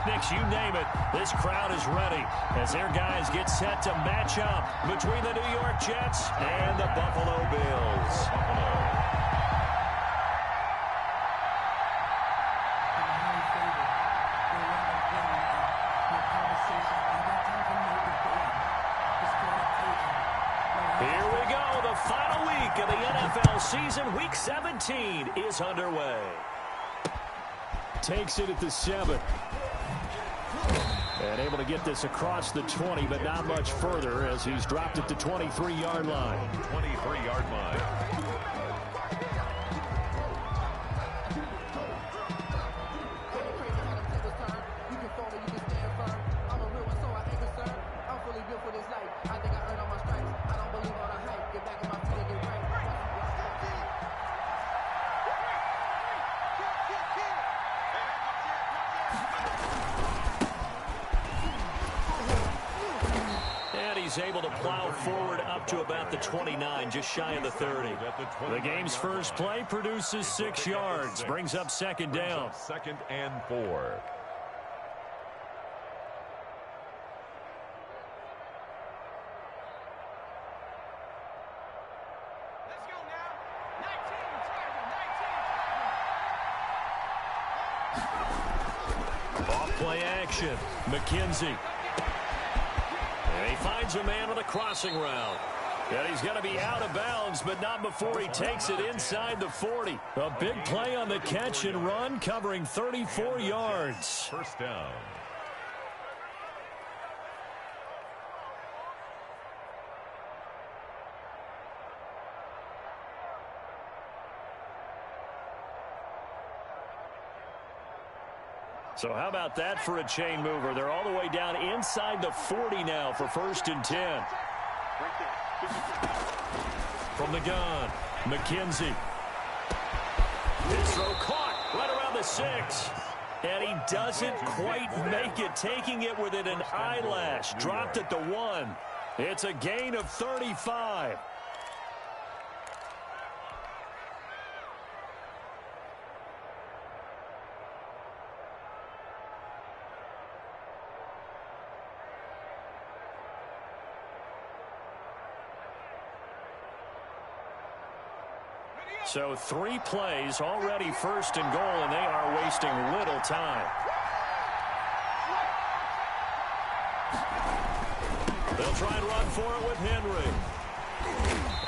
picnics, you name it. This crowd is ready as their guys get set to match up between the New York Jets and the Buffalo Bills. Here we go. The final week of the NFL season. Week 17 is underway. Takes it at the 7. And able to get this across the 20, but not much further as he's dropped it to 23-yard line. 23-yard line. He's able to plow forward up to about the 29, just shy of the 30. The game's first play produces 6 yards, brings up second down. Second and 4. Off play action. McKenzie. And he finds a man on a crossing route. And he's going to be out of bounds, but not before he takes it inside the 40. A big play on the catch and run, covering 34 yards. First down. So how about that for a chain mover? They're all the way down inside the 40 now for first and 10. From the gun, McKenzie. His throw caught right around the 6. And he doesn't quite make it, taking it within an eyelash. Dropped at the 1. It's a gain of 35. So 3 plays, already first and goal, and they are wasting little time. They'll try and run for it with Henry.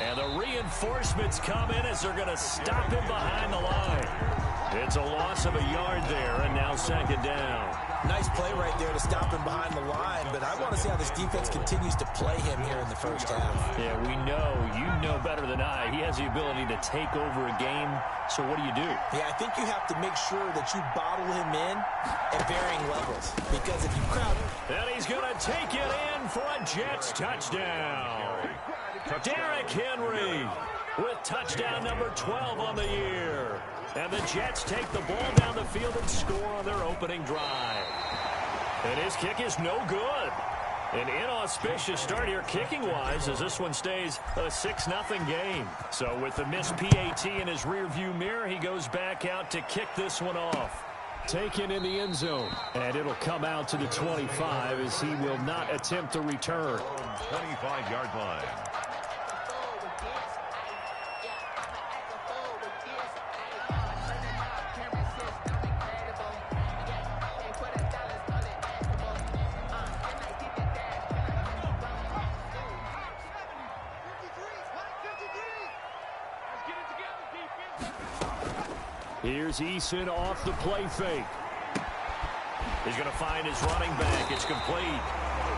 And the reinforcements come in as they're going to stop him behind the line. It's a loss of a yard there, and now second down. Nice play right there to stop him behind the line, but I want to see how this defense continues to play him here in the first half. Yeah, we know. You know better than I. He has the ability to take over a game, so what do you do? Yeah, I think you have to make sure that you bottle him in at varying levels, because if you crowd him... And he's going to take it in for a Jets touchdown. Derrick Henry with touchdown number 12 on the year. And the Jets take the ball down the field and score on their opening drive. And his kick is no good. An inauspicious start here kicking-wise as this one stays a 6-0 game. So with the missed PAT in his rearview mirror, he goes back out to kick this one off. Taken in the end zone. And it'll come out to the 25 as he will not attempt to return. 25-yard line. Here's Eason off the play fake. He's going to find his running back. It's complete.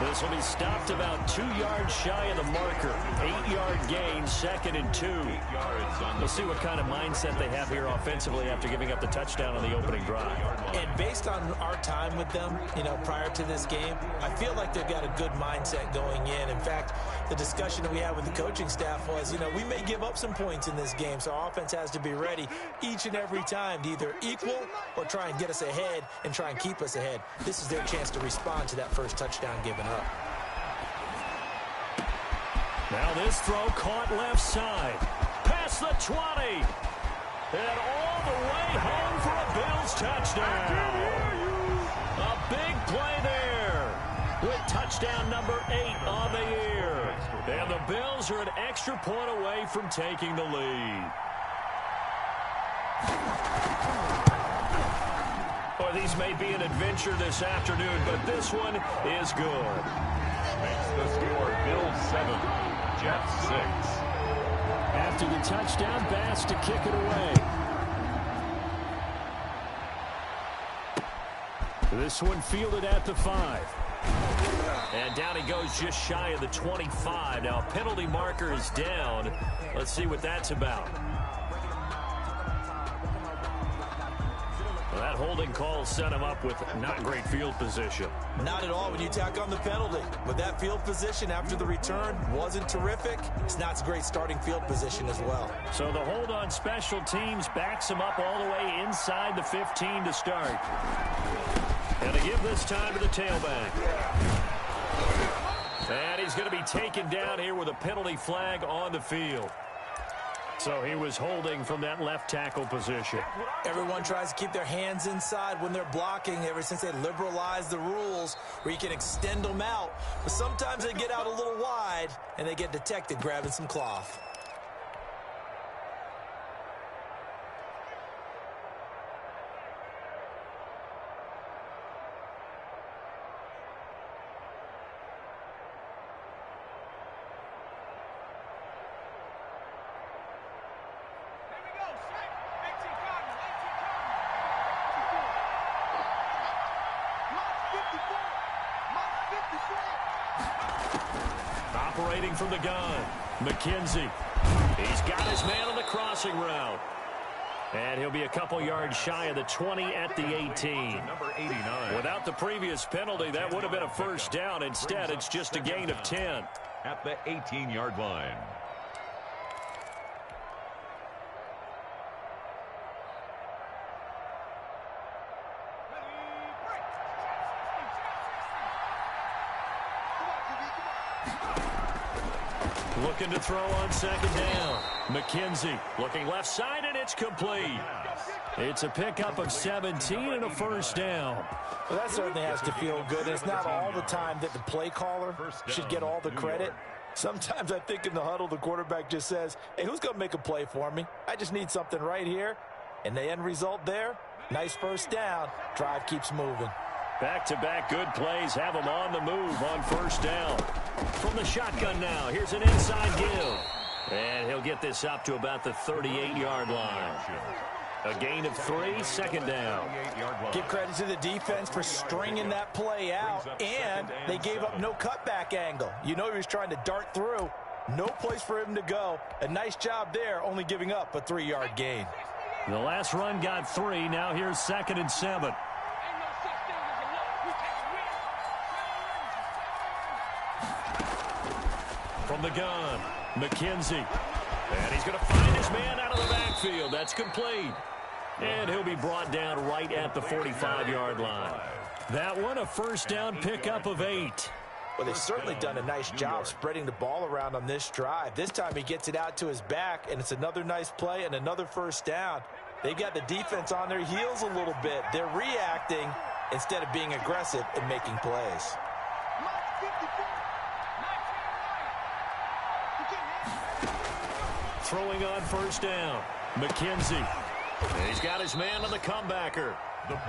This will be stopped about 2 yards shy of the marker. 8-yard gain, second and 2. We'll see what kind of mindset they have here offensively after giving up the touchdown on the opening drive. And based on our time with them, prior to this game, I feel like they've got a good mindset going in. In fact, the discussion that we had with the coaching staff was, we may give up some points in this game, so our offense has to be ready each and every time to either equal or try and get us ahead and try and keep us ahead. This is their chance to respond to that first touchdown given up. Now this throw caught left side. Past the 20. And all the way home for a Bills touchdown. A big touchdown number 8 on the year. And the Bills are an extra point away from taking the lead. Well, these may be an adventure this afternoon, but this one is good. Makes the score Bills 7, Jets 6. After the touchdown, Bass to kick it away. This one fielded at the 5. And down he goes just shy of the 25. Now a penalty marker is down. Let's see what that's about. Well, that holding call set him up with not great field position. Not at all when you tack on the penalty. But that field position after the return wasn't terrific. It's not a great starting field position as well. So the hold on special teams backs him up all the way inside the 15 to start. And to give this time to the tailback. And he's going to be taken down here with a penalty flag on the field. So he was holding from that left tackle position. Everyone tries to keep their hands inside when they're blocking ever since they liberalized the rules where you can extend them out. But sometimes they get out a little wide and they get detected grabbing some cloth. Operating from the gun, McKenzie. He's got his man on the crossing route. And he'll be a couple yards shy of the 20 at the 18. Number 89. Without the previous penalty, that would have been a first down. Instead, it's just a gain of 10. At the 18-yard line. Looking to throw on second down. McKenzie looking left side, and it's complete. It's a pickup of 17 and a first down. Well, that certainly has to feel good. It's not all the time that the play caller should get all the credit. Sometimes I think in the huddle, the quarterback just says, hey, who's going to make a play for me? I just need something right here. And the end result there, nice first down. Drive keeps moving. Back-to-back good plays have him on the move on first down. From the shotgun now, here's an inside give. And he'll get this up to about the 38-yard line. A gain of 3, second down. Give credit to the defense for stringing that play out, and they gave up no cutback angle. You know he was trying to dart through. No place for him to go. A nice job there, only giving up a 3-yard gain. The last run got 3. Now here's 2nd and 7. From the gun, McKenzie. And he's going to find his man out of the backfield. That's complete. And he'll be brought down right at the 45-yard line. That one, a first down pickup of 8. Well, they've certainly done a nice job spreading the ball around on this drive. This time he gets it out to his back, and it's another nice play and another first down. They've got the defense on their heels a little bit. They're reacting instead of being aggressive and making plays. Throwing on first down, McKenzie. And he's got his man on the comebacker.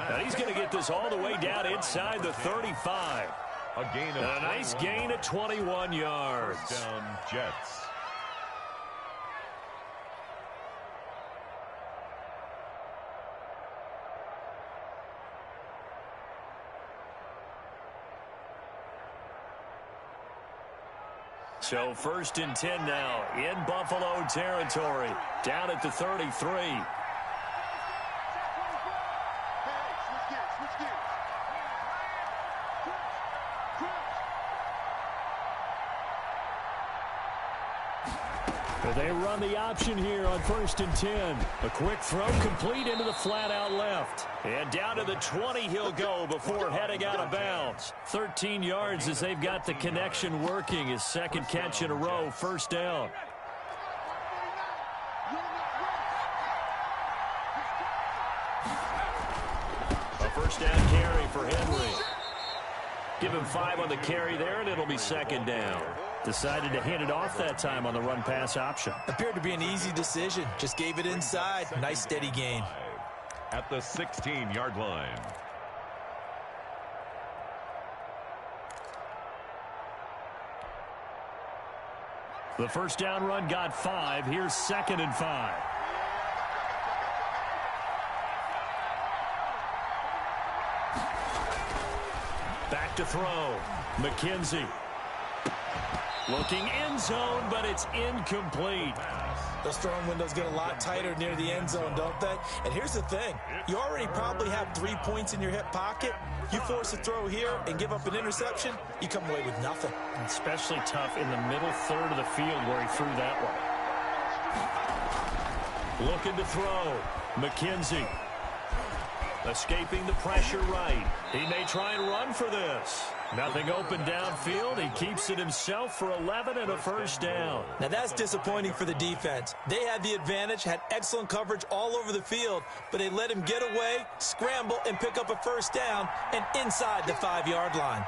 And he's going to get this all the way down inside the 35. A gain of a nice gain of 21 yards. First down, Jets. So 1st and 10 now in Buffalo territory. Down at the 33. They run the option here on 1st and 10. A quick throw complete into the flat out left. And down to the 20 he'll go before heading out of bounds. 13 yards as they've got the connection working. His second catch in a row, first down. A first down carry for Henry. Give him 5 on the carry there, and it'll be second down. Decided to hand it off that time on the run-pass option. Appeared to be an easy decision. Just gave it inside. Nice, steady gain. At the 16-yard line. The first down run got 5. Here's 2nd and 5. Back to throw. McKenzie. Looking end zone, but it's incomplete. Those throwing windows get a lot tighter near the end zone, don't they? And here's the thing. You already probably have 3 points in your hip pocket. You force a throw here and give up an interception, you come away with nothing. Especially tough in the middle third of the field where he threw that one. Looking to throw. McKenzie. Escaping the pressure right. He may try and run for this. Nothing open downfield. He keeps it himself for 11 and a first down. Now that's disappointing for the defense. They had the advantage, had excellent coverage all over the field, but they let him get away, scramble, and pick up a first down, and inside the 5-yard line.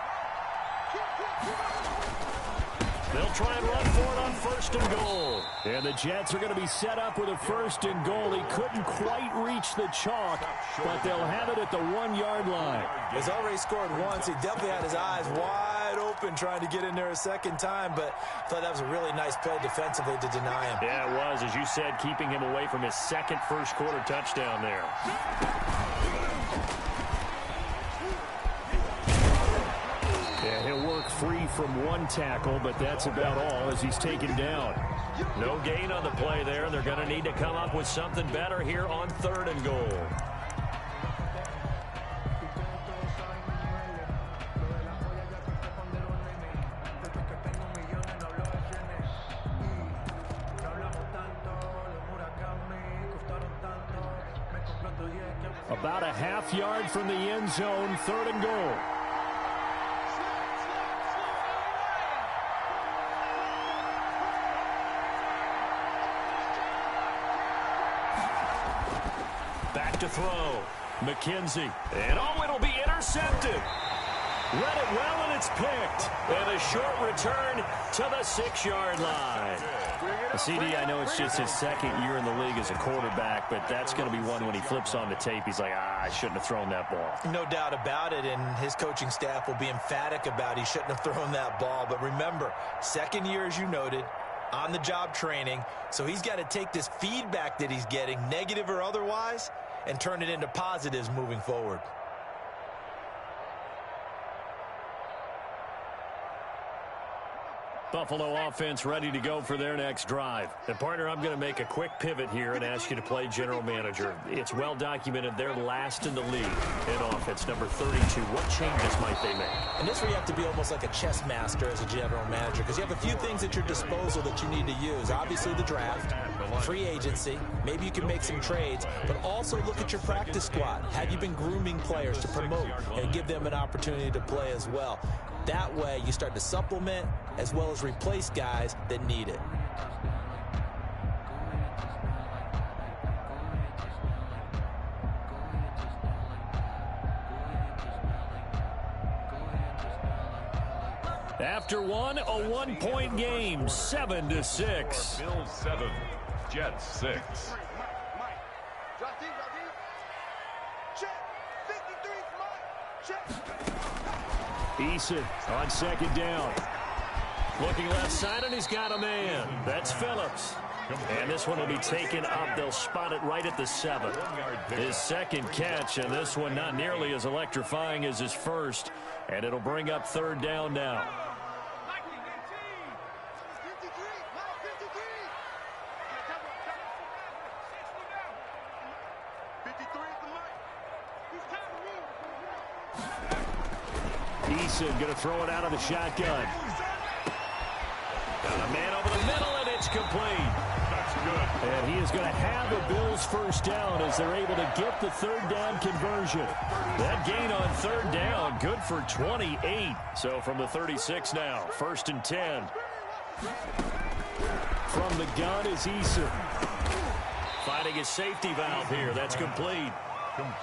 They'll try and run for it on 1st and goal. And the Jets are going to be set up with a 1st and goal. He couldn't quite reach the chalk, but they'll have it at the 1-yard line. He's already scored once. He definitely had his eyes wide open trying to get in there a second time, but I thought that was a really nice play defensively to deny him. Yeah, it was, as you said, keeping him away from his second first-quarter touchdown there. Yeah, he'll work free from one tackle, but that's about all as he's taken down. No gain on the play there. They're going to need to come up with something better here on 3rd and goal. About a half-yard from the end zone, 3rd and goal. Back to throw. McKenzie. And it'll be intercepted. Read it well, and it's picked. And a short return to the 6-yard line. CD, I know it's just his 2nd year in the league as a quarterback, but that's going to be one when he flips on the tape. He's like, I shouldn't have thrown that ball. No doubt about it, and his coaching staff will be emphatic about he shouldn't have thrown that ball. But remember, 2nd year, as you noted, on-the-job training, so he's got to take this feedback that he's getting, negative or otherwise, and turn it into positives moving forward. Buffalo offense ready to go for their next drive. And, partner, I'm going to make a quick pivot here and ask you to play general manager. It's well documented they're last in the league in offense, number 32. What changes might they make? And this where you have to be almost like a chess master as a general manager, because you have a few things at your disposal that you need to use. Obviously the draft, free agency, maybe you can make some trades, but also look at your practice squad. Have you been grooming players to promote and give them an opportunity to play as well? That way you start to supplement as well as replace guys that need it. After one, a 1-point game, 7-6. Bills 7, Jets 6. Eason on 2nd down. Looking left side, and he's got a man. That's Phillips. And this one will be taken up. They'll spot it right at the 7. His 2nd catch, and this one not nearly as electrifying as his first. And it'll bring up 3rd down now. Eason going to throw it out of the shotgun. Got a man over the middle, and it's complete. That's good. And he is going to have the Bills' first down as they're able to get the 3rd down conversion. That gain on 3rd down, good for 28. So from the 36 now, 1st and 10. From the gun is Eason. Finding his safety valve here. That's complete.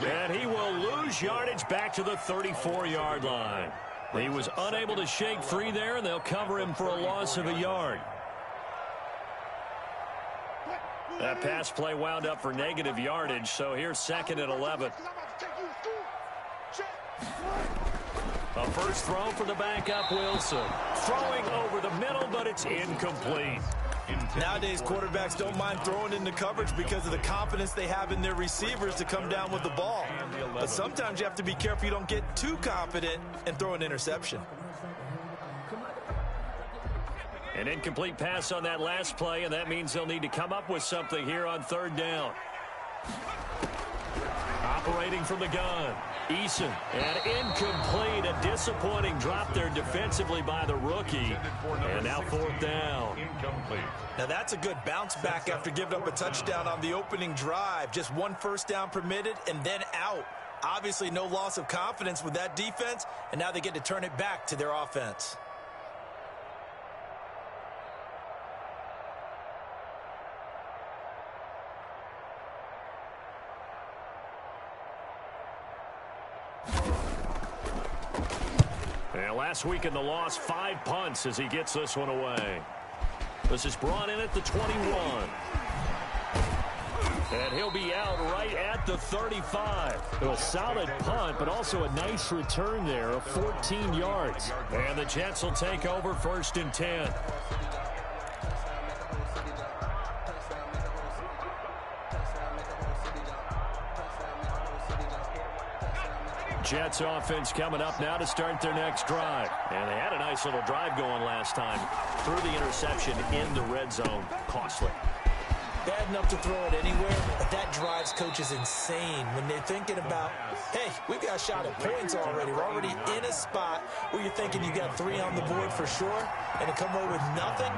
And he will lose yardage back to the 34-yard line. He was unable to shake free there, and they'll cover him for a loss of a yard. That pass play wound up for negative yardage, so here's 2nd and 11. A first throw for the backup, Wilson. Throwing over the middle, but it's incomplete. Nowadays, quarterbacks don't mind throwing into coverage because of the confidence they have in their receivers to come down with the ball. But sometimes you have to be careful you don't get too confident and throw an interception. An incomplete pass on that last play, and that means they'll need to come up with something here on 3rd down. Operating from the gun, Eason, and incomplete. A disappointing drop there defensively by the rookie. And now 4th down. Now that's a good bounce back after giving up a touchdown on the opening drive. Just 1 first down permitted and then out. Obviously no loss of confidence with that defense, and now they get to turn it back to their offense. And last week in the loss, 5 punts as he gets this one away. This is brought in at the 21. And he'll be out right at the 35. A solid punt, but also a nice return there of 14 yards. And the Jets will take over 1st and 10. Jets offense coming up now to start their next drive. And they had a nice little drive going last time. Threw the interception in the red zone. Costly. Bad enough to throw it anywhere, but that drives coaches insane when they're thinking about, hey, we've got a shot at points already. We're already in a spot where you're thinking you got 3 on the board for sure, and to come away with nothing,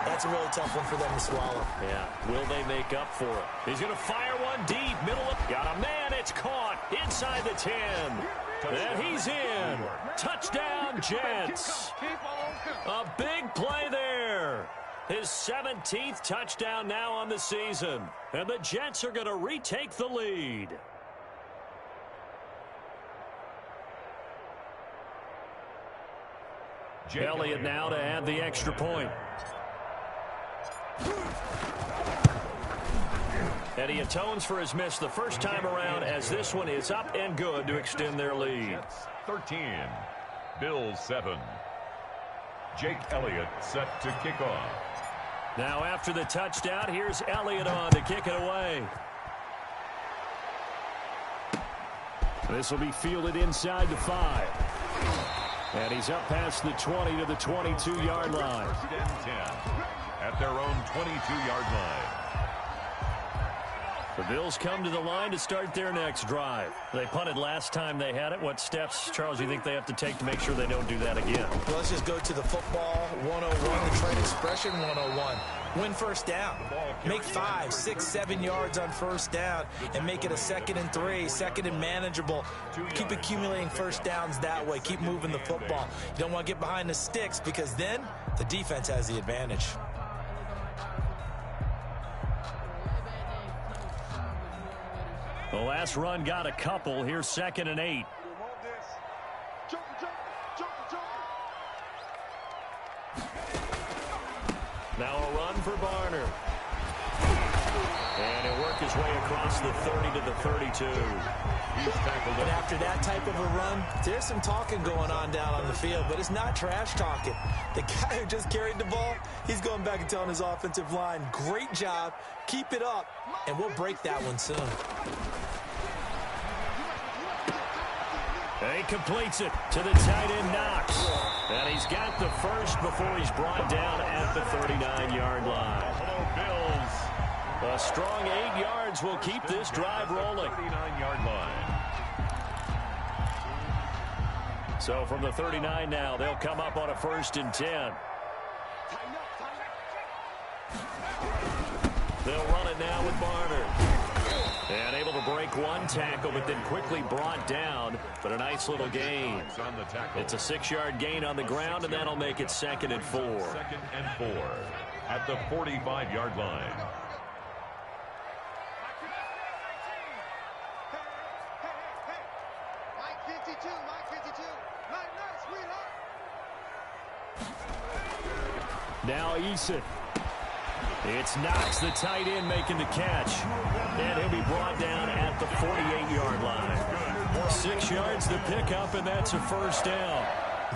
that's a really tough one for them to swallow. Yeah, will they make up for it? He's going to fire one deep, middle of, got a man, it's caught, inside the 10. And he's in. Touchdown, Jets. A big play there. His 17th touchdown now on the season. And the Jets are going to retake the lead. Elliott now to add the extra point. And he atones for his miss the first time around as this one is up and good to extend their lead. 13, Bills 7. Jake Elliott set to kick off. Now after the touchdown, here's Elliott on to kick it away. This will be fielded inside the 5. And he's up past the 20 to the 22-yard line. 1st and 10 at their own 22-yard line. The Bills come to the line to start their next drive. They punted last time they had it. What steps, Charles, do you think they have to take to make sure they don't do that again? Well, let's just go to the football 101, the trade expression 101. Win first down. Make 5, 6, 7 yards on first down and make it a 2nd and 3, 2nd and manageable. Keep accumulating first downs that way. Keep moving the football. You don't want to get behind the sticks because then the defense has the advantage. The last run got a couple. Here's 2nd and 8. Now a run for Barner. And he'll work his way across the 30 to the 32. He's tackled And after that type of a run, there's some talking going on down on the field, but it's not trash talking. The guy who just carried the ball, he's going back and telling his offensive line, great job, keep it up, and we'll break that one soon. And he completes it to the tight end, Knox. And he's got the first before he's brought down at the 39-yard line. Bills. A strong 8 yards will keep this drive rolling. 39-yard line. So from the 39 now, they'll come up on a 1st and 10. They'll run it now with Barner. And able to break one tackle, but then quickly brought down. But a nice little gain. It's a 6-yard gain on the ground, and that'll make it 2nd and 4. 2nd and 4 at the 45-yard line. Mike 52, Mike 52. Nice, we Now Eason. It's Knox, the tight end, making the catch. And he'll be brought down at the 48-yard line. 6 yards to pick up, and that's a first down.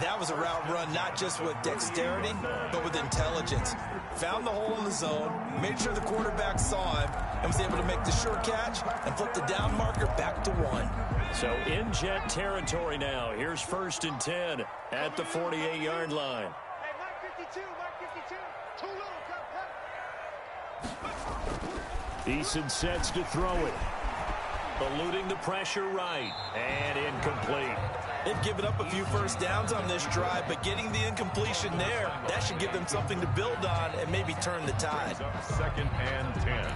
That was a route run, not just with dexterity, but with intelligence. Found the hole in the zone, made sure the quarterback saw him, and was able to make the sure catch and flip the down marker back to 1. So in Jet territory now. Here's 1st and 10 at the 48-yard line. Hey, Mike 52, Mike 52. Too little, Eason sets to throw it. Eluding the pressure right. And incomplete. They've given up a few first downs on this drive, but getting the incompletion there, that should give them something to build on and maybe turn the tide. 2nd and 10.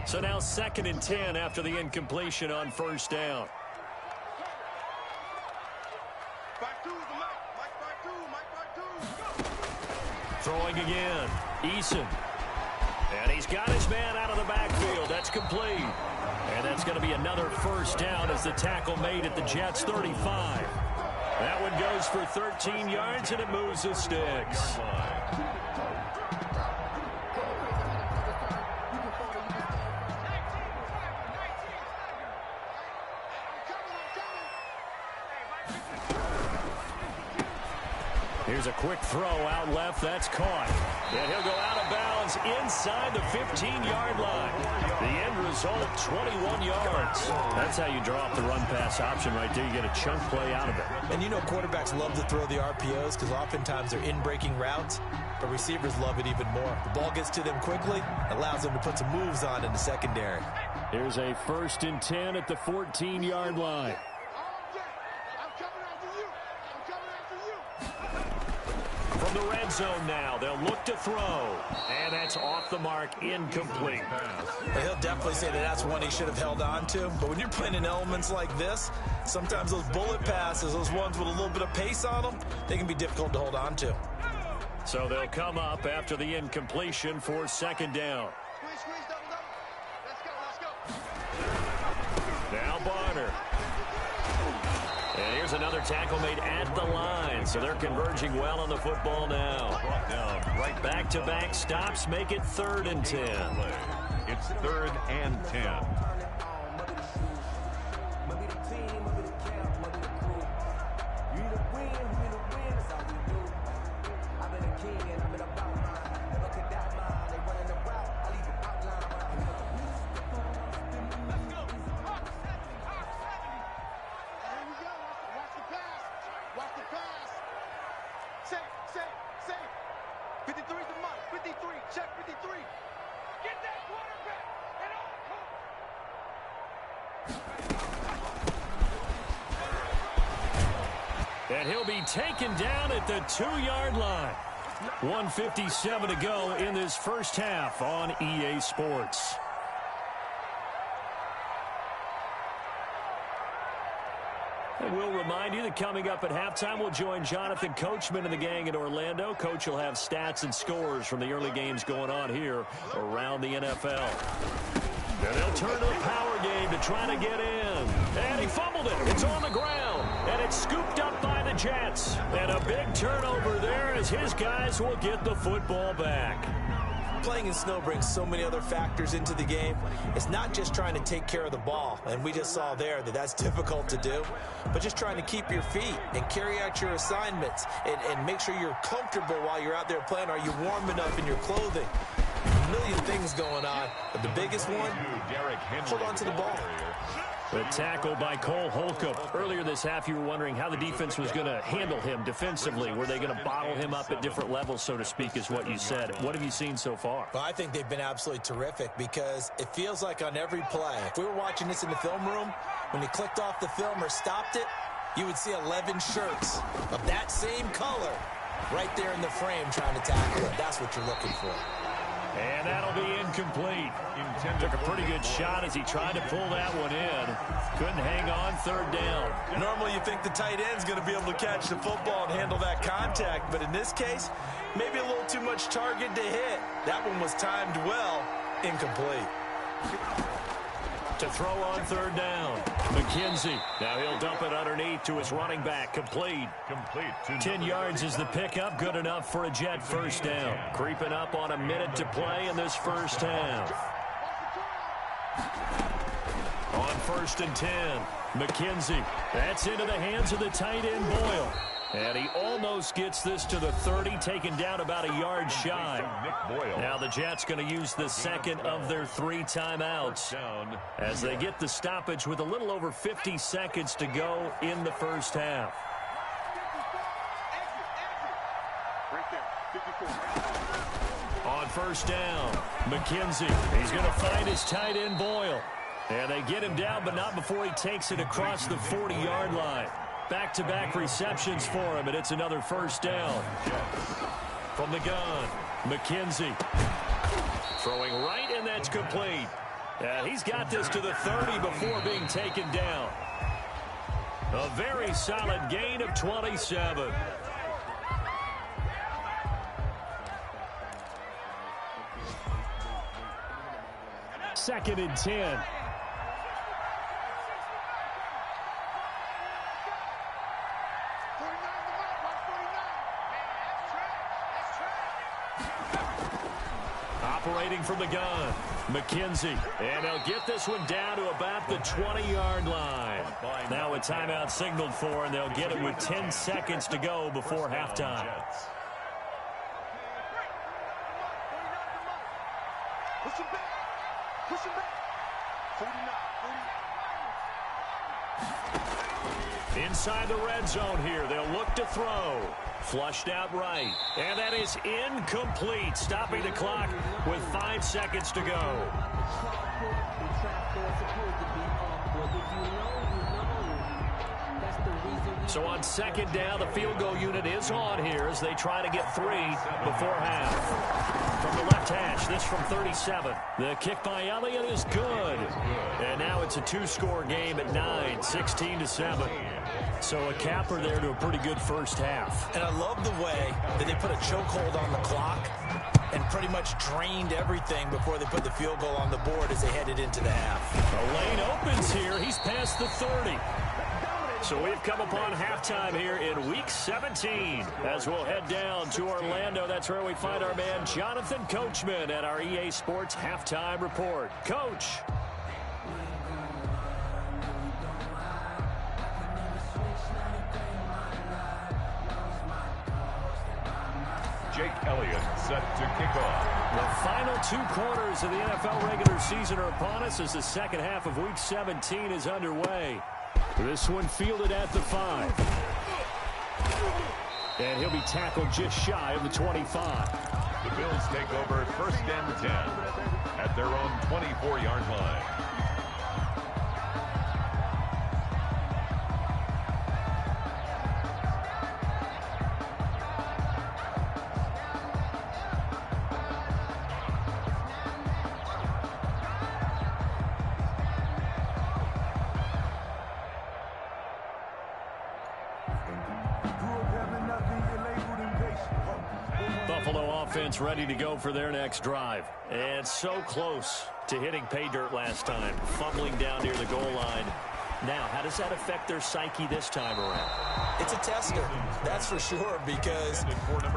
So now 2nd and 10 after the incompletion on 1st down. Throwing again. Eason. And he's got his man out of the backfield. That's complete. And that's going to be another first down as the tackle made at the Jets' 35. That one goes for 13 yards, and it moves the sticks. Here's a quick throw out left. That's caught. And he'll go out of bounds inside the 15-yard line. The end result, 21 yards. That's how you draw up the run-pass option right there. You get a chunk play out of it. And you know quarterbacks love to throw the RPOs because oftentimes they're in-breaking routes, but receivers love it even more. The ball gets to them quickly, allows them to put some moves on in the secondary. Here's a 1st and 10 at the 14-yard line. From the red zone now, they'll look to throw. And that's off the mark, incomplete. He'll definitely say that that's one he should have held on to. But when you're playing in elements like this, sometimes those bullet passes, those ones with a little bit of pace on them, they can be difficult to hold on to. So they'll come up after the incompletion for 2nd down. Now Barner. And here's another tackle made at the line. So they're converging well on the football now. Right back-to-back stops make it 3rd and 10. It's 3rd and 10. And he'll be taken down at the 2-yard line. 1:57 to go in this first half on EA Sports. And we'll remind you that coming up at halftime, we'll join Jonathan Coachman and the gang in Orlando. Coach will have stats and scores from the early games going on here around the NFL. And they'll turn to the power game to try to get in. And he fumbled it. It's on the ground. And it's scooped up by the Jets. And a big turnover there as his guys will get the football back. Playing in snow brings so many other factors into the game. It's not just trying to take care of the ball, and we just saw there that that's difficult to do, but just trying to keep your feet and carry out your assignments and make sure you're comfortable while you're out there playing. Are you warm enough in your clothing? A million things going on, but the biggest one, hold on to the ball. The tackle by Cole Holcomb. Earlier this half, you were wondering how the defense was going to handle him defensively. Were they going to bottle him up at different levels, so to speak, is what you said. What have you seen so far? Well, I think they've been absolutely terrific because it feels like on every play, if we were watching this in the film room, when he clicked off the film or stopped it, you would see 11 shirts of that same color right there in the frame trying to tackle it. That's what you're looking for. And that'll be incomplete. Took a pretty good shot as he tried to pull that one in. Couldn't hang on, 3rd down. Normally you think the tight end's going to be able to catch the football and handle that contact, but in this case, maybe a little too much target to hit. That one was timed well, incomplete. To throw on third down. McKenzie. Now he'll dump it underneath to his running back. Complete. 10 yards is the pickup. Good enough for a Jet first down. Creeping up on a minute to play in this first half. On 1st and 10. McKenzie. That's into the hands of the tight end Boyle. And he almost gets this to the 30, taken down about a yard shy. Now the Jets going to use the second of their 3 timeouts as they get the stoppage with a little over 50 seconds to go in the first half. On 1st down, McKenzie. He's going to find his tight end Boyle. And they get him down, but not before he takes it across the 40-yard line. Back-to-back receptions for him, and it's another first down. From the gun, McKenzie. Throwing right, and that's complete. And he's got this to the 30 before being taken down. A very solid gain of 27. Second and 10. Operating from the gun, McKenzie. And they'll get this one down to about the 20-yard line. Now a timeout signaled for, and they'll get it with 10 seconds to go before halftime. Push him back. Push him back. 49. Inside the red zone here. They'll look to throw. Flushed out right. And that is incomplete. Stopping the clock with 5 seconds to go. So on second down, the field goal unit is on here as they try to get 3 before half. From the left hash, this from 37. The kick by Elliott is good. And now it's a 2-score game at 9, 16-7. So a capper there to a pretty good first half. And I love the way that they put a chokehold on the clock and pretty much drained everything before they put the field goal on the board as they headed into the half. A lane opens here. He's past the 30. So we've come upon halftime here in Week 17 as we'll head down to Orlando. That's where we find our man Jonathan Coachman at our EA Sports Halftime Report. Coach. Jake Elliott set to kick off. The final 2 quarters of the NFL regular season are upon us as the second half of Week 17 is underway. This one fielded at the 5. And he'll be tackled just shy of the 25. The Bills take over 1st and 10 at their own 24-yard line. Offense ready to go for their next drive. And so close to hitting pay dirt last time. Fumbling down near the goal line. Now, how does that affect their psyche this time around? It's a tester, that's for sure, because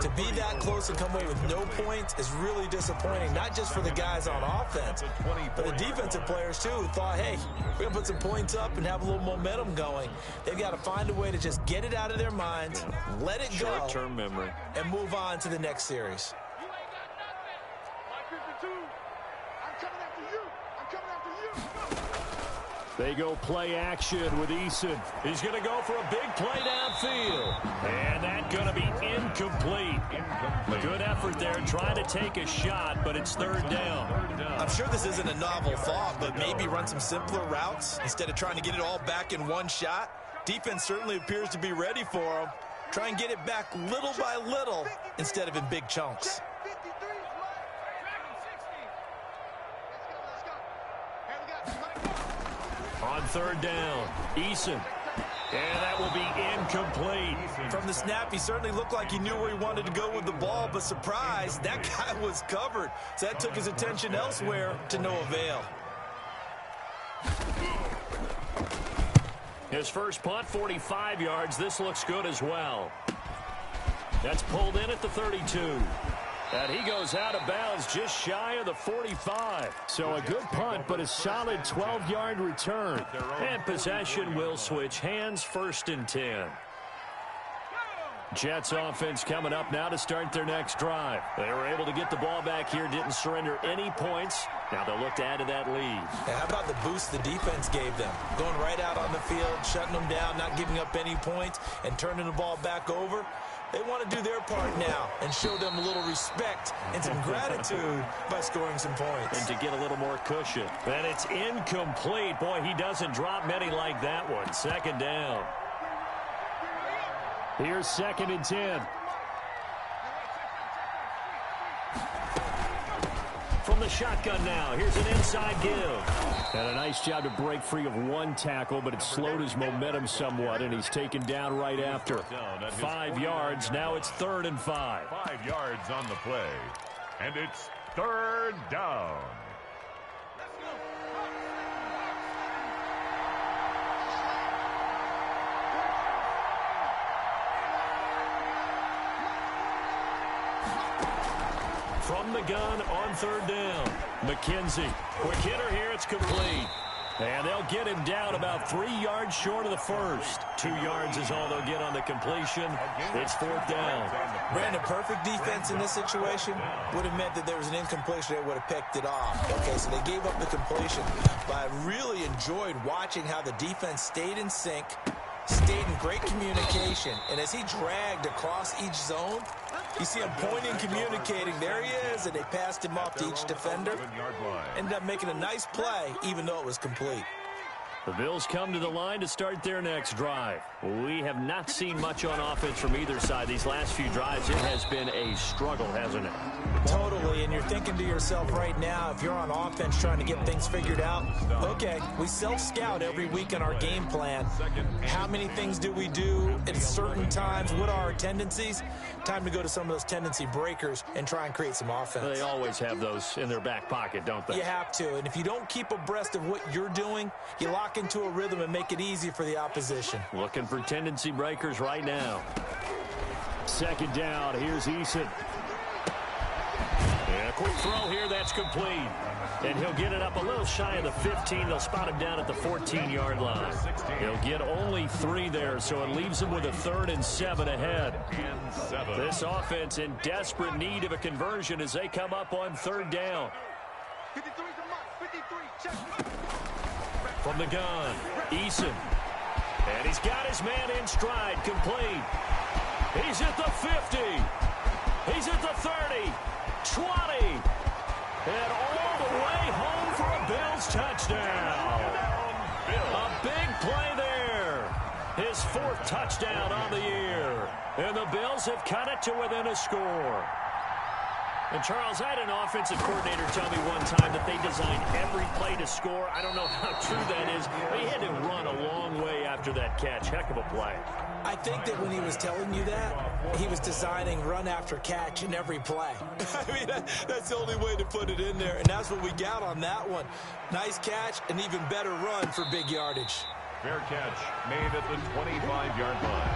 to be that close and come away with no points is really disappointing, not just for the guys on offense, but the defensive players, too, who thought, hey, we're going to put some points up and have a little momentum going. They've got to find a way to just get it out of their minds, let it go, short-term memory, and move on to the next series. They go play action with Eason. He's going to go for a big play downfield. And that's going to be incomplete. Good effort there trying to take a shot, but it's 3rd down. I'm sure this isn't a novel thought, but maybe run some simpler routes instead of trying to get it all back in one shot. Defense certainly appears to be ready for them. Try and get it back little by little instead of in big chunks. On 3rd down, Eason. And that will be incomplete. From the snap, he certainly looked like he knew where he wanted to go with the ball, but surprise, that guy was covered. So that took his attention elsewhere to no avail. His first punt, 45 yards. This looks good as well. That's pulled in at the 32. And he goes out of bounds just shy of the 45. So a good punt, but a solid 12-yard return. And possession will switch hands, 1st and 10. Jets offense coming up now to start their next drive. They were able to get the ball back here, didn't surrender any points. Now they'll look to add to that lead. Yeah, how about the boost the defense gave them? Going right out on the field, shutting them down, not giving up any points, and turning the ball back over. They want to do their part now and show them a little respect and some gratitude by scoring some points. And to get a little more cushion. And it's incomplete. Boy, he doesn't drop many like that one. 2nd down. Here's 2nd and 10. From the shotgun now, here's an inside give. And a nice job to break free of one tackle, but it slowed his momentum somewhat, and he's taken down right after. 5 yards, now it's 3rd and 5. 5 yards on the play, and it's 3rd down. From the gun on 3rd down. McKenzie. Quick hitter here. It's complete. And they'll get him down about 3 yards short of the first. 2 yards is all they'll get on the completion. It's 4th down. Brandon, perfect defense in this situation would have meant that there was an incompletion. They would have picked it off. Okay, so they gave up the completion. But I really enjoyed watching how the defense stayed in sync, stayed in great communication. And as he dragged across each zone, you see him pointing, communicating. There he is, and they passed him off to each defender. Ended up making a nice play, even though it was complete. The Bills come to the line to start their next drive. We have not seen much on offense from either side. These last few drives, it has been a struggle, hasn't it? Totally, and you're thinking to yourself right now, if you're on offense trying to get things figured out, okay, we self-scout every week in our game plan. How many things do we do at certain times? What are our tendencies? Time to go to some of those tendency breakers and try and create some offense. They always have those in their back pocket, don't they? You have to, and if you don't keep abreast of what you're doing, you lock into a rhythm and make it easy for the opposition. Looking for tendency breakers right now. 2nd down, here's Eason. And a quick throw here, that's complete. And he'll get it up a little shy of the 15. They'll spot him down at the 14-yard line. He'll get only 3 there, so it leaves him with a 3rd and 7 ahead. This offense in desperate need of a conversion as they come up on 3rd down. 53 to mark, 53, check. From the gun, Eason. And he's got his man in stride, complete. He's at the 50. He's at the 30. 20. And all the way home for a Bills touchdown. A big play there. His 4th touchdown on the year. And the Bills have cut it to within a score. And, Charles, I had an offensive coordinator tell me one time that they designed every play to score. I don't know how true that is, but he had to run a long way after that catch. Heck of a play. I think that when he was telling you that, he was designing run after catch in every play. I mean, that's the only way to put it in there, and that's what we got on that one. Nice catch, an even better run for big yardage. Fair catch made at the 25-yard line.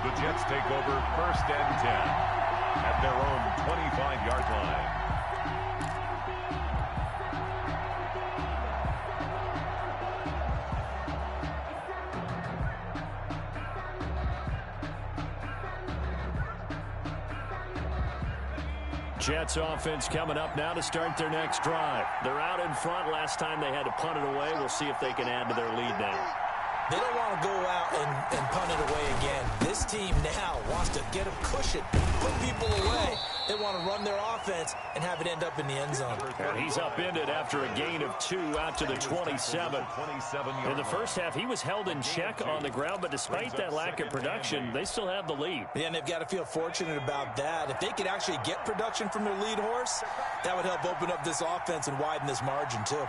The Jets take over 1st and 10 at their own 25-yard line. Jets offense coming up now to start their next drive. They're out in front. Last time they had to punt it away. We'll see if they can add to their lead now. They don't want to go out and punt it away again. This team now wants to get a cushion, put people away. They want to run their offense and have it end up in the end zone. And he's upended after a gain of 2 out to the 27. In the first half, he was held in check on the ground, but despite that lack of production, they still have the lead. Yeah, and they've got to feel fortunate about that. If they could actually get production from their lead horse, that would help open up this offense and widen this margin, too.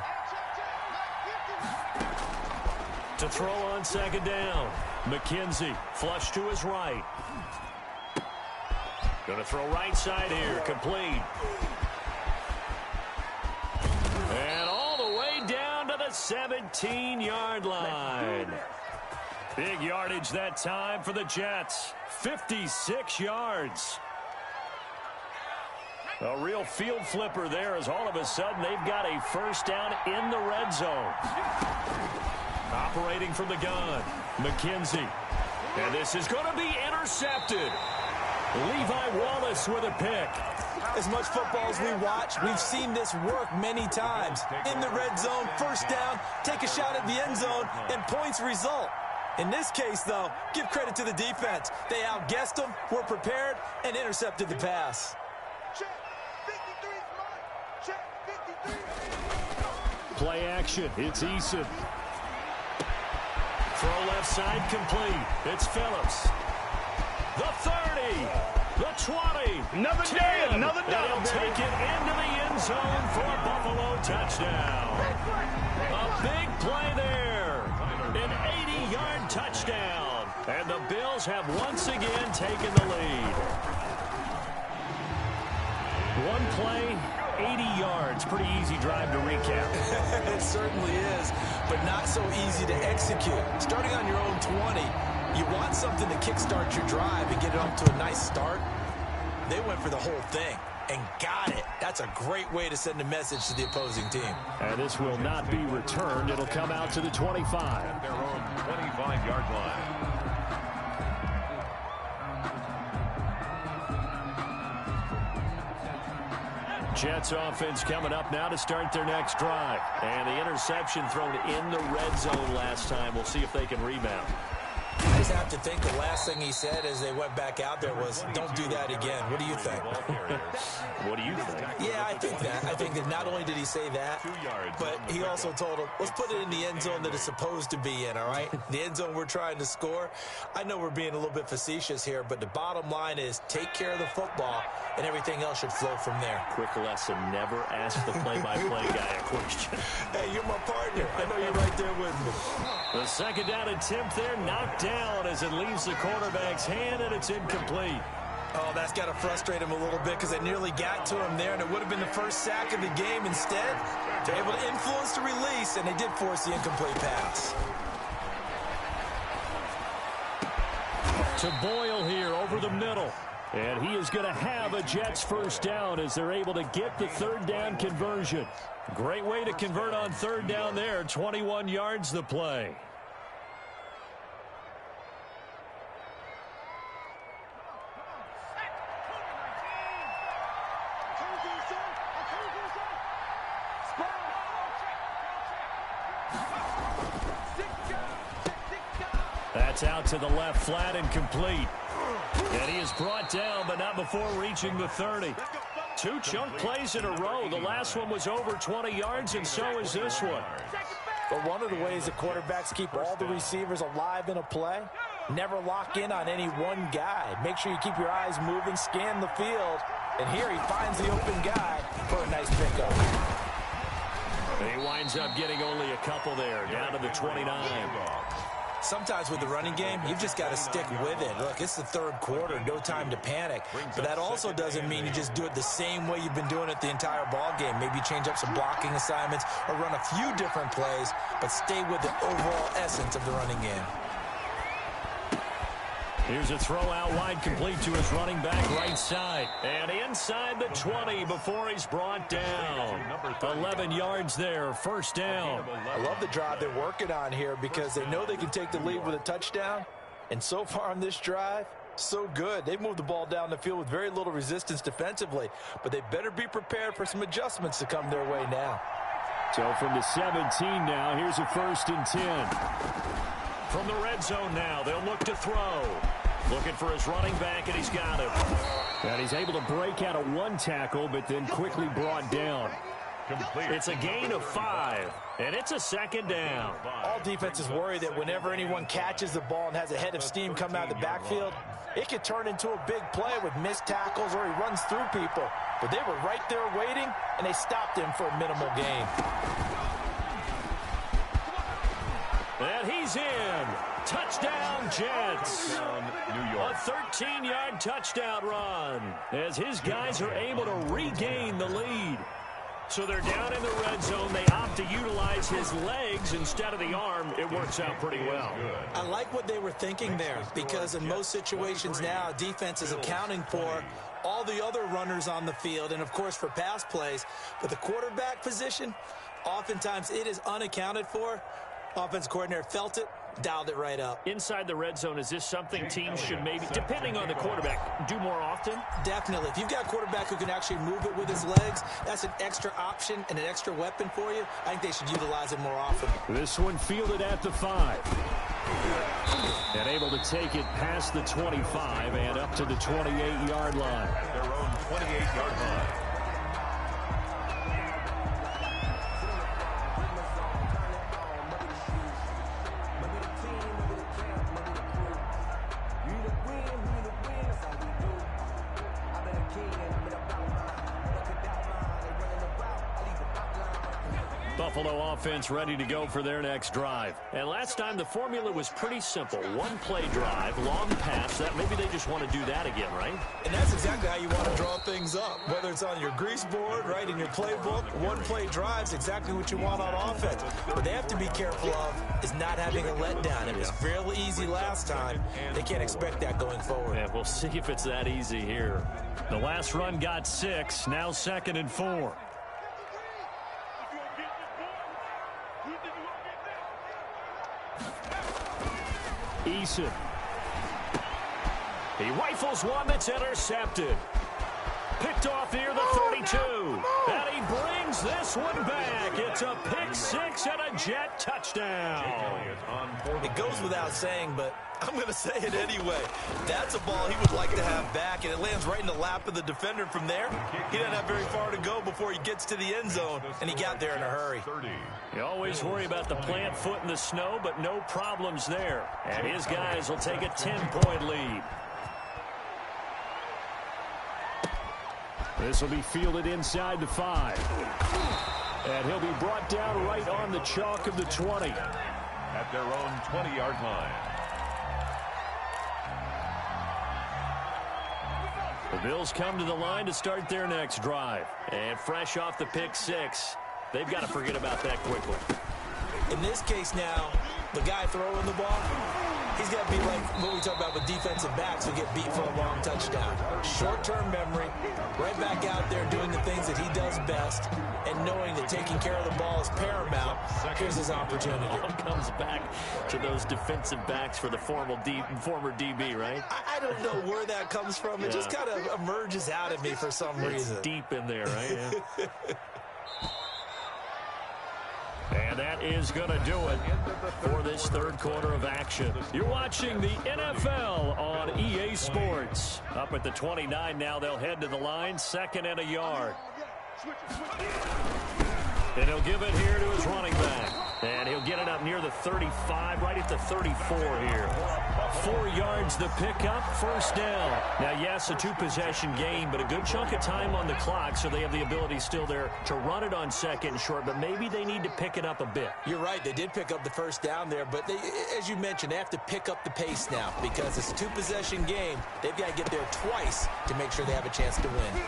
To throw on 2nd down. McKenzie, flush to his right. Going to throw right side here, complete. And all the way down to the 17-yard line. Big yardage that time for the Jets. 56 yards. A real field flipper there as all of a sudden they've got a first down in the red zone. Operating from the gun, McKenzie. And this is going to be intercepted. Levi Wallace with a pick. As much football as we watch, we've seen this work many times. In the red zone, first down, take a shot at the end zone, and points result. In this case, though, give credit to the defense. They outguessed them, were prepared, and intercepted the pass. Check. 53 is mine. Check. 53. Play action. It's Eason. Throw left side complete. It's Phillips. The 30. The 20. Another 10, day, another and dollar, he'll baby. take it into the end zone for a Buffalo touchdown. A big play there. An 80-yard touchdown. And the Bills have once again taken the lead. One play, 80 yards. Pretty easy drive to recap. It certainly is, but not so easy to execute. Starting on your own 20, you want something to kickstart your drive and get it off to a nice start. They went for the whole thing and got it. That's a great way to send a message to the opposing team. And this will not be returned. It'll come out to the 25. At their own 25-yard line. Jets offense coming up now to start their next drive. And the interception thrown in the red zone last time. We'll see if they can rebound. I just have to think the last thing he said as they went back out there was, don't do that again. What do you think? What do you think? Yeah, I think that. I think that not only did he say that, but he also told him, let's put it in the end zone that it's supposed to be in, all right? The end zone we're trying to score. I know we're being a little bit facetious here, but the bottom line is take care of the football, and everything else should flow from there. Quick lesson, never ask the play-by-play guy a question. Hey, you're my partner. I know you're right there with me. The second down attempt there knocked down as it leaves the quarterback's hand, and it's incomplete. Oh, that's got to frustrate him a little bit because they nearly got to him there, and it would have been the first sack of the game. Instead, they're able to influence the release, and they did force the incomplete pass. To Boyle here over the middle. And he is going to have a Jets first down as they're able to get the third down conversion. Great way to convert on third down there. 21 yards the play. That's out to the left, flat and complete. And he is brought down, but not before reaching the 30. Two chunk plays in a row. The last one was over 20 yards, and so is this one. But one of the ways that quarterbacks keep all the receivers alive in a play, never lock in on any one guy. Make sure you keep your eyes moving, scan the field. And here he finds the open guy for a nice pickup. He winds up getting only a couple there, down to the 29. Sometimes with the running game, you've just got to stick with it. Look, it's the third quarter, no time to panic. But that also doesn't mean you just do it the same way you've been doing it the entire ball game. Maybe change up some blocking assignments or run a few different plays, but stay with the overall essence of the running game. Here's a throw out wide, complete to his running back right side. And inside the 20 before he's brought down. 11 yards there, first down. I love the drive they're working on here because they know they can take the lead with a touchdown. And so far on this drive, so good. They've moved the ball down the field with very little resistance defensively. But they better be prepared for some adjustments to come their way now. So from the 17 now, here's a 1st and 10. From the red zone now, they'll look to throw. Looking for his running back, and he's got him. And he's able to break out of one tackle, but then quickly brought down. Complete. It's a gain of 5, and it's a second down. All defenses worry that whenever anyone catches the ball and has a head of steam come out of the backfield, it could turn into a big play with missed tackles or he runs through people. But they were right there waiting, and they stopped him for a minimal gain. And he's in. Touchdown, Jets. New York. A 13-yard touchdown run as his guys are able to regain the lead. So they're down in the red zone. They opt to utilize his legs instead of the arm. It works out pretty well. I like what they were thinking there, because in most situations now, defense is accounting for all the other runners on the field and, of course, for pass plays. But the quarterback position, oftentimes it is unaccounted for. Offense coordinator felt it, dialed it right up. Inside the red zone, is this something teams should maybe, depending on the quarterback, do more often? Definitely. If you've got a quarterback who can actually move it with his legs, that's an extra option and an extra weapon for you. I think they should utilize it more often. This one fielded at the 5. And able to take it past the 25 and up to the 28-yard line. Their own 28-yard line. Buffalo offense ready to go for their next drive. And last time the formula was pretty simple. One play drive, long pass. That maybe they just want to do that again, right? And that's exactly how you want to draw things up. Whether it's on your grease board, right, in your playbook, one play drive's exactly what you want on offense. What they have to be careful of is not having a letdown. It was fairly easy last time. They can't expect that going forward. Yeah, we'll see if it's that easy here. The last run got 6. Now 2nd and 4. Eason. He rifles one that's intercepted. Picked off near the 32. And he brings this one back. It's a pick 6 and a Jet touchdown. It goes without saying, but I'm going to say it anyway. That's a ball he would like to have back, and it lands right in the lap of the defender from there. He doesn't have very far to go before he gets to the end zone, and he got there in a hurry. You always worry about the plant foot in the snow, but no problems there. And his guys will take a 10-point lead. This will be fielded inside the 5. And he'll be brought down right on the chalk of the 20. At their own 20-yard line. The Bills come to the line to start their next drive. And fresh off the pick 6, they've got to forget about that quickly. In this case now, the guy throwing the ball, he's got to be like what we talk about with defensive backs who get beat for a long touchdown. Short-term memory, right back out there doing the things that he does best, and knowing that taking care of the ball is paramount. Here's his opportunity. All comes back to those defensive backs for the former DB, right? I don't know where that comes from. It just kind of emerges out of me for some reason. It's deep in there, right? Yeah. And that is going to do it for this third quarter of action. You're watching the NFL on EA Sports. Up at the 29 now, they'll head to the line, 2nd and a yard. And he'll give it here to his running back. And he'll get it up near the 35, right at the 34 here. 4 yards the pickup, first down. Now, yes, a 2-possession game, but a good chunk of time on the clock, so they have the ability still there to run it on 2nd and short, but maybe they need to pick it up a bit. You're right. They did pick up the first down there, but they, as you mentioned, they have to pick up the pace now because it's a 2-possession game. They've got to get there twice to make sure they have a chance to win.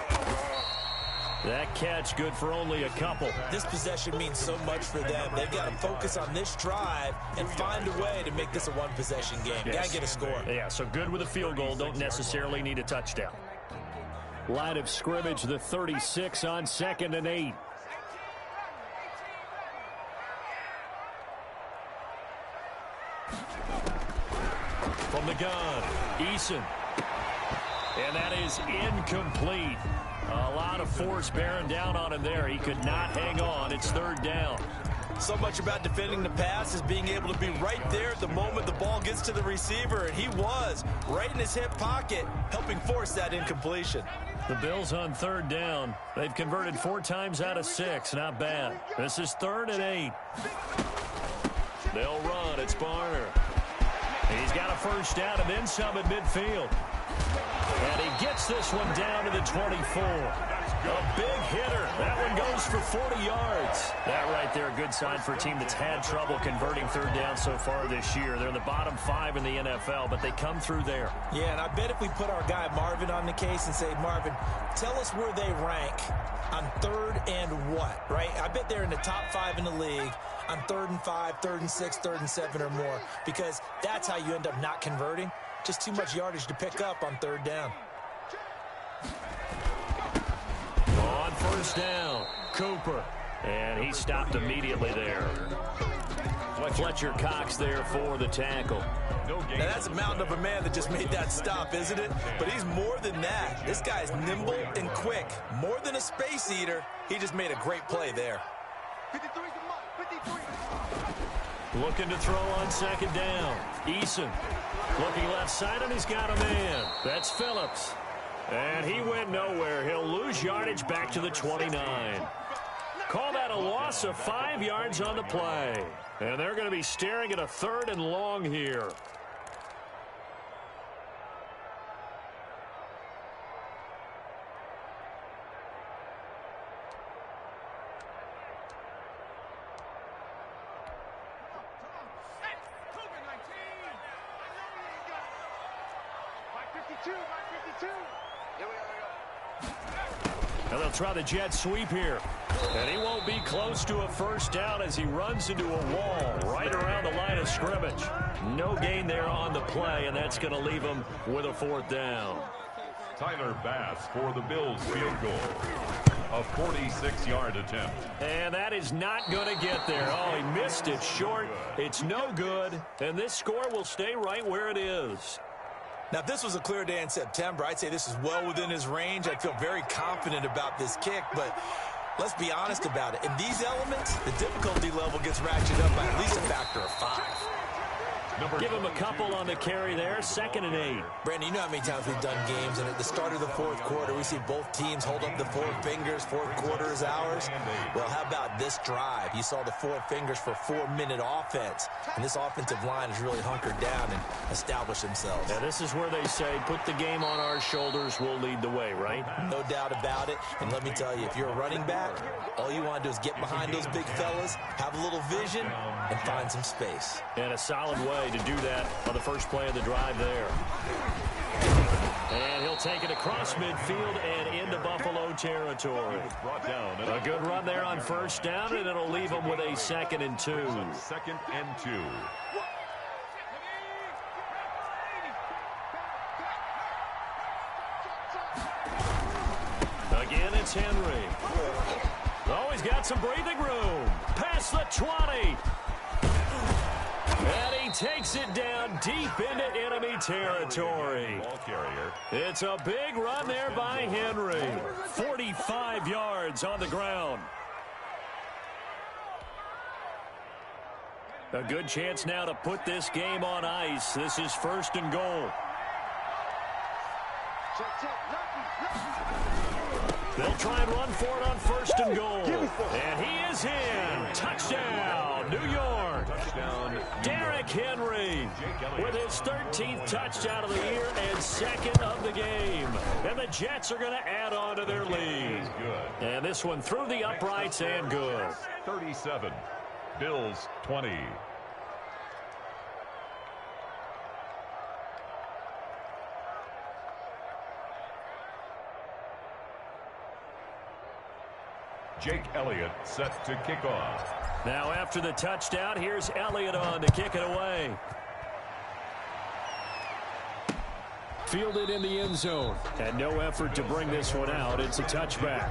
That catch good for only a couple. This possession means so much for them. They've got to focus on this drive and find a way to make this a 1-possession game. Yes. Got to get a score. Yeah, so good with a field goal. Don't necessarily need a touchdown. Line of scrimmage, the 36 on 2nd and 8. From the gun, Eason. And that is incomplete. A lot of force bearing down on him there. He could not hang on. It's 3rd down. So much about defending the pass is being able to be right there at the moment the ball gets to the receiver, and he was right in his hip pocket, helping force that incompletion. The Bills on 3rd down. They've converted 4 times out of 6. Not bad. This is 3rd and 8. They'll run. It's Barner. He's got a first down and then some at midfield. And he gets this one down to the 24. A big hitter. That one goes for 40 yards. That right there, a good sign for a team that's had trouble converting third down so far this year. They're in the bottom 5 in the NFL, but they come through there. Yeah, and I bet if we put our guy Marvin on the case and say, Marvin, tell us where they rank on third and what, right? I bet they're in the top 5 in the league on 3rd and 5, 3rd and 6, 3rd and 7 or more, because that's how you end up not converting. Just too much yardage to pick up on third down. On first down, Cooper. And he stopped immediately there. Fletcher Cox there for the tackle. Now that's a mountain of a man that just made that stop, isn't it? But he's more than that. This guy's nimble and quick. More than a space eater. He just made a great play there. 53's a mark. 53. Looking to throw on second down. Eason looking left side, and he's got a man. That's Phillips. And he went nowhere. He'll lose yardage back to the 29. Call that a loss of 5 yards on the play. And they're going to be staring at a 3rd and long here. And they'll try the jet sweep here. And he won't be close to a first down as he runs into a wall right around the line of scrimmage. No gain there on the play, and that's going to leave him with a 4th down. Tyler Bass for the Bills field goal. A 46-yard attempt. And that is not going to get there. Oh, he missed it short. It's no good. And this score will stay right where it is. Now, if this was a clear day in September, I'd say this is well within his range. I'd feel very confident about this kick, but let's be honest about it. In these elements, the difficulty level gets ratcheted up by at least a factor of 5. Give him a couple on the carry there. 2nd and 8. Brandon, you know how many times we've done games, and at the start of the 4th quarter, we see both teams hold up the 4 fingers. 4th quarter is ours. Well, how about this drive? You saw the 4 fingers for 4-minute offense, and this offensive line has really hunkered down and established themselves. Now, this is where they say, put the game on our shoulders, we'll lead the way, right? No doubt about it. And let me tell you, if you're a running back, all you want to do is get behind those big fellas, have a little vision, and find some space. And a solid way to do that on the first play of the drive there. And he'll take it across midfield and into Buffalo territory. A good run there on first down, and it'll leave him with a 2nd and 2. 2nd and 2. Again, it's Henry. Oh, he's got some breathing room. Past the 20. And he takes it down deep into enemy territory. Ball carrier. It's a big run there by Henry. 45 yards on the ground. A good chance now to put this game on ice. This is 1st and goal. They'll try and run for it on 1st and goal. And he is in. Touchdown, New York. Touchdown, Derrick Henry with his 13th touchdown of the year and 2nd of the game. And the Jets are going to add on to their lead. Good. And this one through the uprights and good. 37. Bills 20. Jake Elliott set to kick off. Now after the touchdown, here's Elliott on to kick it away. Fielded in the end zone. And no effort to bring this one out. It's a touchback.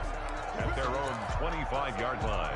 At their own 25-yard line.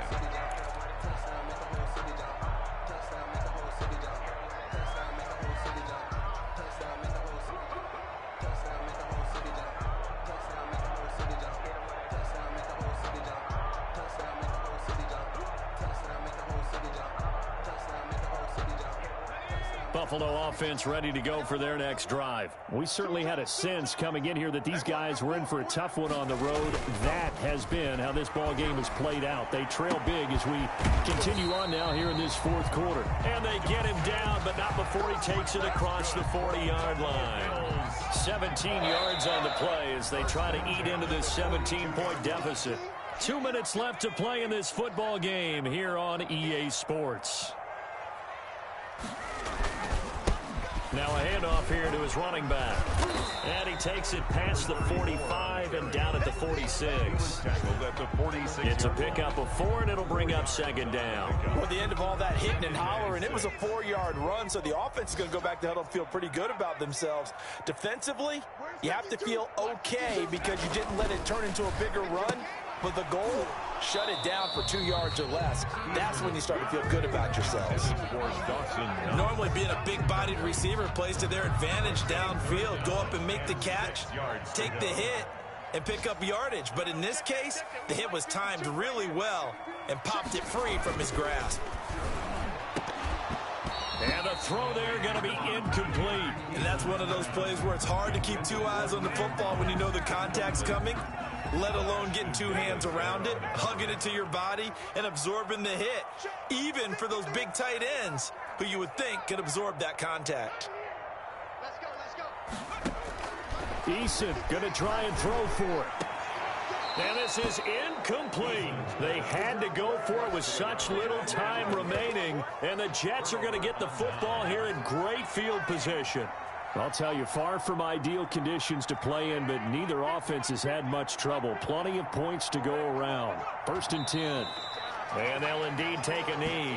Buffalo offense ready to go for their next drive. We certainly had a sense coming in here that these guys were in for a tough one on the road. That has been how this ball game has played out. They trail big as we continue on now here in this fourth quarter. And they get him down, but not before he takes it across the 40-yard line. 17 yards on the play as they try to eat into this 17-point deficit. 2 minutes left to play in this football game here on EA Sports. Now a handoff here to his running back. And he takes it past the 45 and down at the 46. It's a pickup of 4, and it'll bring up second down. Well, the end of all that hitting and hollering, it was a 4-yard run, so the offense is going to go back to huddle and feel pretty good about themselves. Defensively, you have to feel okay because you didn't let it turn into a bigger run. But the goal, shut it down for 2 yards or less. That's when you start to feel good about yourselves. Normally being a big-bodied receiver plays to their advantage downfield. Go up and make the catch, take the hit, and pick up yardage. But in this case, the hit was timed really well and popped it free from his grasp. And the throw there going to be incomplete. And that's one of those plays where it's hard to keep 2 eyes on the football when you know the contact's coming, let alone getting 2 hands around it, hugging it to your body, and absorbing the hit, even for those big tight ends who you would think could absorb that contact. Eason going to try and throw for it. And this is incomplete. They had to go for it with such little time remaining. And the Jets are going to get the football here in great field position. I'll tell you, far from ideal conditions to play in, but neither offense has had much trouble. Plenty of points to go around. 1st and 10. And they'll indeed take a knee.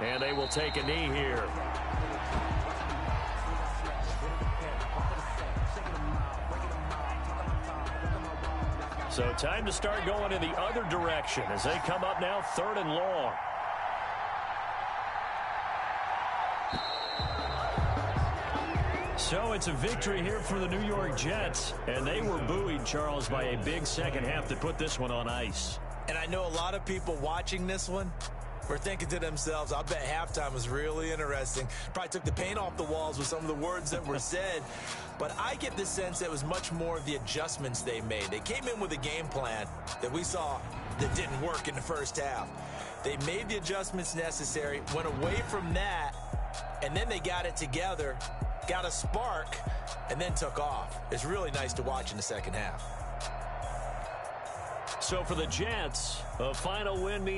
And they will take a knee here. So time to start going in the other direction as they come up now 3rd and long. So it's a victory here for the New York Jets. And they were buoyed, Charles, by a big second half to put this one on ice. And I know a lot of people watching this one were thinking to themselves, I bet halftime was really interesting. Probably took the paint off the walls with some of the words that were said. But I get the sense that it was much more of the adjustments they made. They came in with a game plan that we saw that didn't work in the first half. They made the adjustments necessary, went away from that, and then they got it together, got a spark, and then took off. It's really nice to watch in the second half. So for the Jets, a final win means